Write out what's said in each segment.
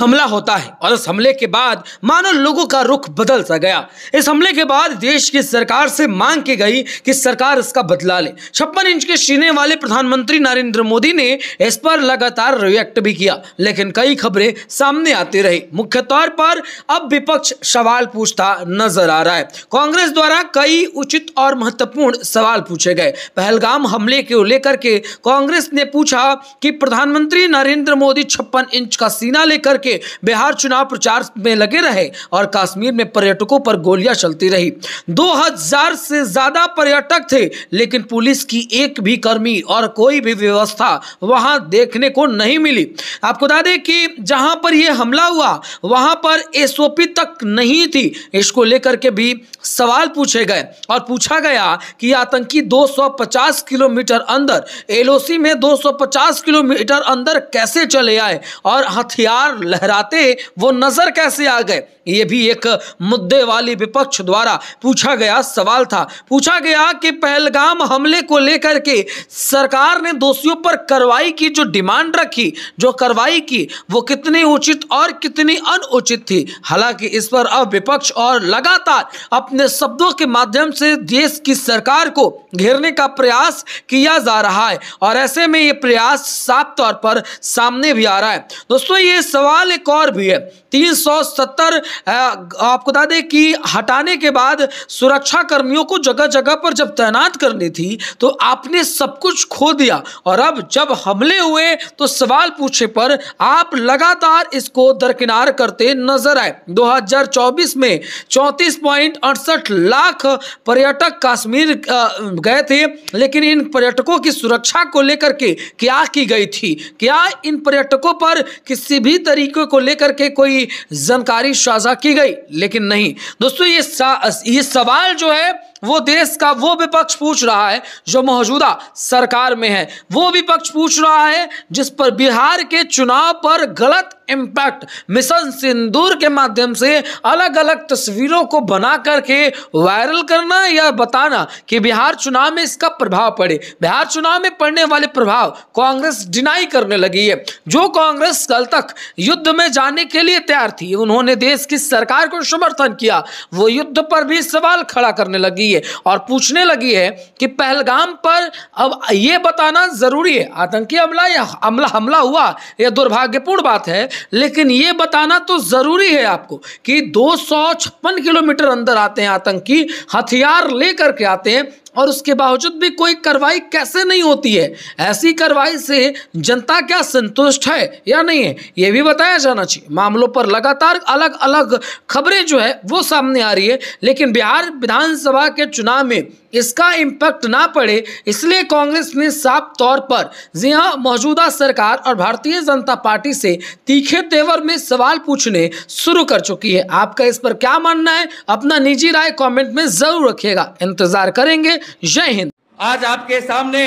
हमला होता है और इस हमले के बाद मानो लोगों का रुख बदल सा गया। इस हमले के बाद देश की सरकार से मांग की गई कि सरकार इसका बदला ले। 56 इंच के सीने वाले प्रधानमंत्री नरेंद्र मोदी ने इस पर लगातार रिएक्ट भी किया, लेकिन कई खबरें सामने आती रही। मुख्य तौर पर अब विपक्ष सवाल पूछता नजर आ रहा है। कांग्रेस द्वारा कई उचित और महत्वपूर्ण सवाल पूछे गए। पहलगाम हमले को लेकर के कांग्रेस ने पूछा कि प्रधानमंत्री नरेंद्र मोदी 56 इंच का सीना लेकर के बिहार चुनाव प्रचार में लगे रहे और कश्मीर में पर्यटकों पर गोलियां चलती रही। 2000 से ज्यादा पर्यटक थे, लेकिन पुलिस की एक भी कर्मी और कोई भी व्यवस्था वहां देखने को नहीं मिली। आपको बता दें कि जहां पर यह हमला हुआ वहां पर एसओपी तक नहीं थी। इसको लेकर के भी सवाल पूछे गए और पूछा गया कि आतंकी 250 किलोमीटर अंदर, एलओसी में 250 किलोमीटर अंदर कैसे चले आए और हथियार लहराते वो नजर कैसे आ गए। ये भी एक मुद्दे वाली विपक्ष द्वारा पूछा गया सवाल था। पूछा गया कि पहलगाम हमले को लेकर के सरकार ने दोषियों पर कार्रवाई की जो डिमांड रखी, जो कार्रवाई की, वो कितनी उचित और कितनी अनुचित थी। हालांकि इस पर अब विपक्ष और लगातार अपने शब्दों के माध्यम से देश की सरकार को घेरने का प्रयास किया जा रहा है और ऐसे में ये प्रयास साफ तौर पर सामने भी आ रहा है। दोस्तों, ये सवाल एक और भी है। 370 आपको बता दें कि हटाने के बाद सुरक्षा कर्मियों को जगह जगह पर जब तैनात करनी थी तो आपने सब कुछ खो दिया और अब जब हमले हुए तो सवाल पूछे पर आप लगातार इसको दरकिनार करते नजर आए। 2024 में 34.68 लाख पर्यटक कश्मीर गए थे, लेकिन इन पर्यटकों की सुरक्षा को लेकर के क्या की गई थी? क्या इन पर्यटकों पर किसी भी तरीके को लेकर के कोई जानकारी साझा की गई? लेकिन नहीं दोस्तों, ये सवाल जो है वो देश का वो विपक्ष पूछ रहा है जो मौजूदा सरकार में है। वो विपक्ष पूछ रहा है जिस पर बिहार के चुनाव पर गलत इंपैक्ट मिशन सिंदूर के माध्यम से अलग अलग तस्वीरों को बना करके वायरल करना या बताना कि बिहार चुनाव में इसका प्रभाव पड़े। बिहार चुनाव में पड़ने वाले प्रभाव कांग्रेस डिनाई करने लगी है। जो कांग्रेस कल तक युद्ध में जाने के लिए तैयार थी, उन्होंने देश की सरकार को समर्थन किया, वो युद्ध पर भी सवाल खड़ा करने लगी और पूछने लगी है कि पहलगाम पर अब यह बताना जरूरी है। आतंकी हमला हुआ, यह दुर्भाग्यपूर्ण बात है, लेकिन यह बताना तो जरूरी है आपको कि 256 किलोमीटर अंदर आते हैं आतंकी, हथियार लेकर के आते हैं और उसके बावजूद भी कोई कार्रवाई कैसे नहीं होती है। ऐसी कार्रवाई से जनता क्या संतुष्ट है या नहीं है, यह भी बताया जाना चाहिए। मामलों पर लगातार अलग अलग खबरें जो है वो सामने आ रही है, लेकिन बिहार विधानसभा के चुनाव में इसका इम्पैक्ट ना पड़े इसलिए कांग्रेस ने साफ तौर पर जी हां मौजूदा सरकार और भारतीय जनता पार्टी से तीखे तेवर में सवाल पूछने शुरू कर चुकी है। आपका इस पर क्या मानना है? अपना निजी राय कमेंट में जरूर रखिएगा। इंतजार करेंगे। जय हिंद। आज आपके सामने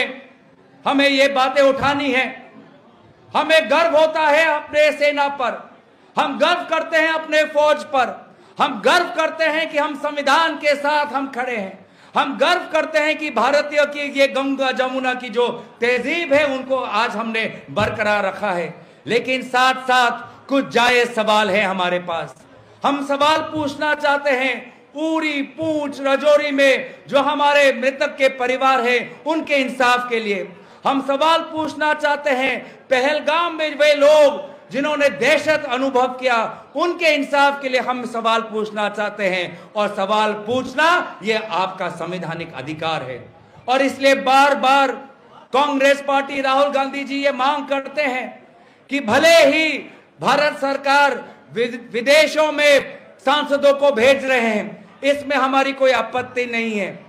हमें ये बातें उठानी है। हमें गर्व होता है अपने सेना पर, हम गर्व करते हैं अपने फौज पर, हम गर्व करते हैं कि हम संविधान के साथ हम खड़े हैं, हम गर्व करते हैं कि भारतीय की ये गंगा जमुना की जो तहजीब है उनको आज हमने बरकरार रखा है। लेकिन साथ साथ कुछ जायज सवाल है हमारे पास। हम सवाल पूछना चाहते हैं पूरी पूंछ रजौरी में जो हमारे मृतक के परिवार है उनके इंसाफ के लिए। हम सवाल पूछना चाहते हैं पहलगाम में वे लोग जिन्होंने दहशत अनुभव किया उनके इंसाफ के लिए हम सवाल पूछना चाहते हैं। और सवाल पूछना ये आपका संवैधानिक अधिकार है और इसलिए बार बार कांग्रेस पार्टी, राहुल गांधी जी ये मांग करते हैं कि भले ही भारत सरकार विदेशों में सांसदों को भेज रहे हैं, इसमें हमारी कोई आपत्ति नहीं है,